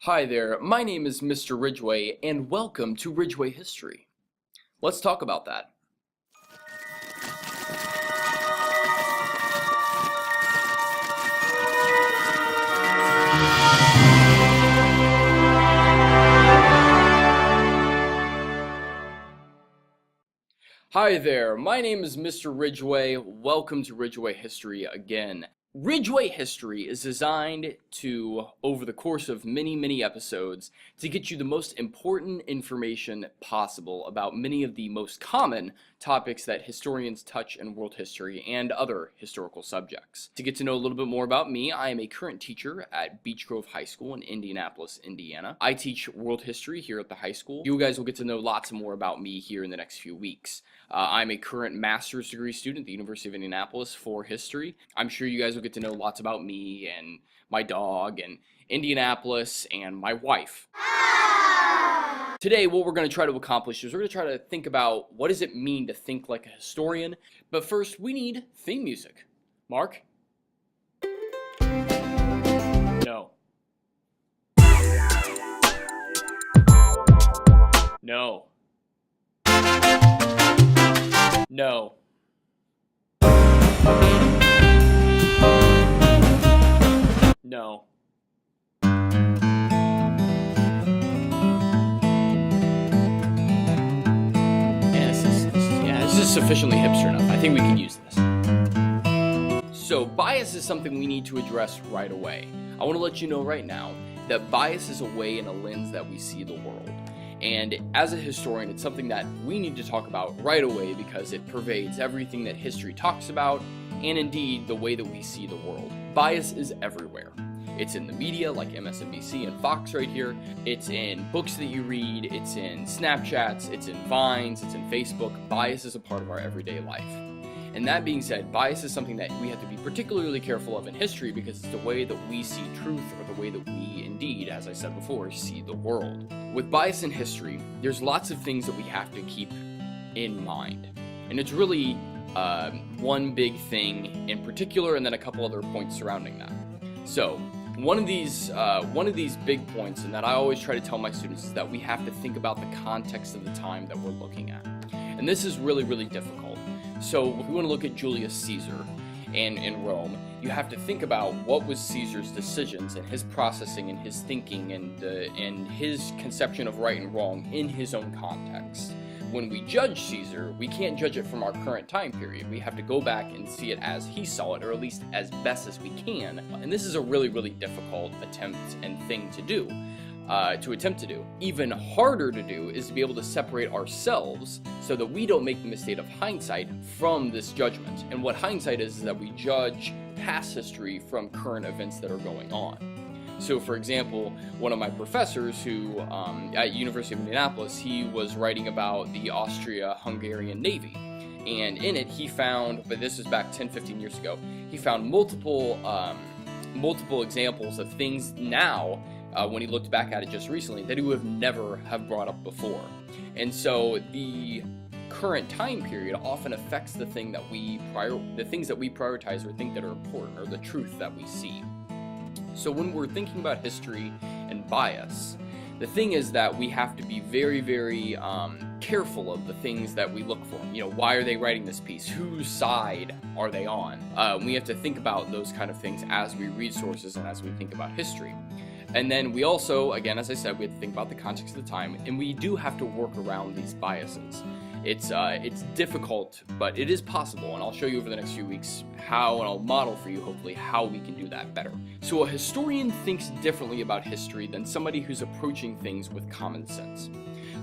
Hi there, my name is Mr. Ridgway, and welcome to Ridgway History. Let's talk about that. Hi there, my name is Mr. Ridgway. Welcome to Ridgway History again. Ridgway History is designed to, over the course of many episodes, to get you the most important information possible about many of the most common topics that historians touch in world history and other historical subjects. To get to know a little bit more about me, I am a current teacher at Beech Grove High School in Indianapolis, Indiana. I teach world history here at the high school. You guys will get to know lots more about me here in the next few weeks. I'm a current master's degree student at the University of Indianapolis for history. I'm sure you guys will get to know lots about me and my dog and Indianapolis and my wife. Today, what we're going to try to accomplish is we're going to try to think about what does it mean to think like a historian. But first, we need theme music. Mark? No. No. No. No. This is sufficiently hipster enough. I think we can use this. So bias is something we need to address right away. I want to let you know right now that bias is a way and a lens that we see the world. And as a historian, it's something that we need to talk about right away because it pervades everything that history talks about and indeed the way that we see the world. Bias is everywhere. It's in the media like MSNBC and Fox right here. It's in books that you read. It's in Snapchats. It's in Vines. It's in Facebook. Bias is a part of our everyday life. And that being said, bias is something that we have to be particularly careful of in history because it's the way that we see truth or the way that we indeed, as I said before, see the world. With bias in history, there's lots of things that we have to keep in mind. And it's really one big thing in particular and then a couple other points surrounding that. So, one of these big points, and that I always try to tell my students, is that we have to think about the context of the time that we're looking at. And this is really difficult. So if we want to look at Julius Caesar and in Rome, you have to think about what was Caesar's decisions and his processing and his thinking and his conception of right and wrong in his own context. When we judge Caesar, we can't judge it from our current time period. We have to go back and see it as he saw it, or at least as best as we can. And this is a really difficult attempt and thing to do. Even harder to do is to be able to separate ourselves so that we don't make the mistake of hindsight from this judgment. And what hindsight is that we judge past history from current events that are going on. So for example, one of my professors who, at University of Indianapolis, he was writing about the Austria-Hungarian Navy. And in it, he found, but this is back 10-15 years ago, he found multiple examples of things now, when he looked back at it just recently, that he would never have brought up before. And so the current time period often affects the things that we prioritize or think that are important, or the truth that we see. So when we're thinking about history and bias, the thing is that we have to be very careful of the things that we look for. You know, why are they writing this piece? Whose side are they on? We have to think about those kind of things as we read sources and as we think about history. And then we also, again, as I said, we have to think about the context of the time, and we do have to work around these biases. It's difficult, but it is possible, and I'll show you over the next few weeks how, and I'll model for you, hopefully, how we can do that better. So a historian thinks differently about history than somebody who's approaching things with common sense.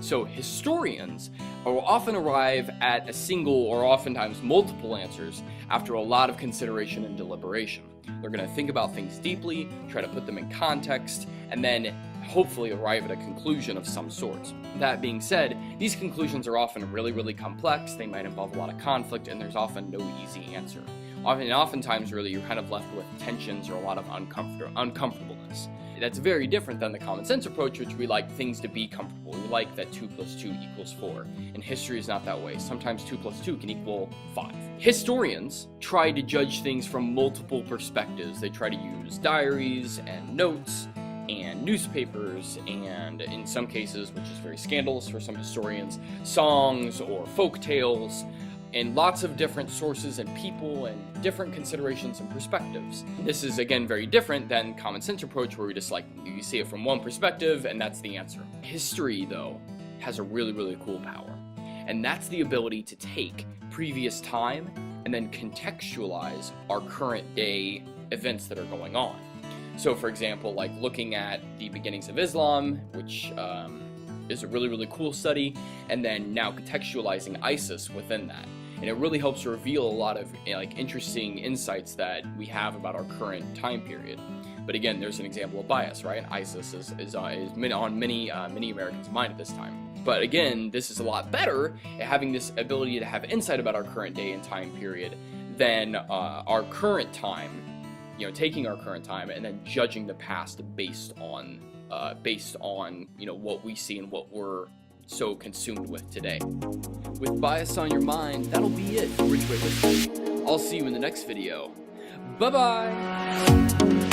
So historians will often arrive at a single or oftentimes multiple answers after a lot of consideration and deliberation. They're going to think about things deeply, try to put them in context, and then hopefully arrive at a conclusion of some sort. That being said, these conclusions are often really complex, they might involve a lot of conflict, and there's often no easy answer. Oftentimes, really, you're kind of left with tensions or a lot of uncomfortableness. That's very different than the common sense approach, which we like things to be comfortable. We like that 2 + 2 = 4. And history is not that way. Sometimes 2 + 2 can equal 5. Historians try to judge things from multiple perspectives. They try to use diaries and notes and newspapers, and in some cases, which is very scandalous for some historians, songs or folk tales, and lots of different sources and people and different considerations and perspectives. This is again very different than common sense approach, where we just you see it from one perspective and that's the answer. History, though, has a really cool power, and that's the ability to take previous time and then contextualize our current day events that are going on. So for example, like looking at the beginnings of Islam, which is a really cool study, and then now contextualizing ISIS within that. And it really helps reveal a lot of interesting insights that we have about our current time period. But again, there's an example of bias, right? ISIS is on many Americans' mind at this time. But again, this is a lot better at having this ability to have insight about our current day and time period than our current time, taking our current time and then judging the past based on what we see and what we're so consumed with today. With bias on your mind, that'll be it for Ridgway History. I'll see you in the next video. Bye-bye!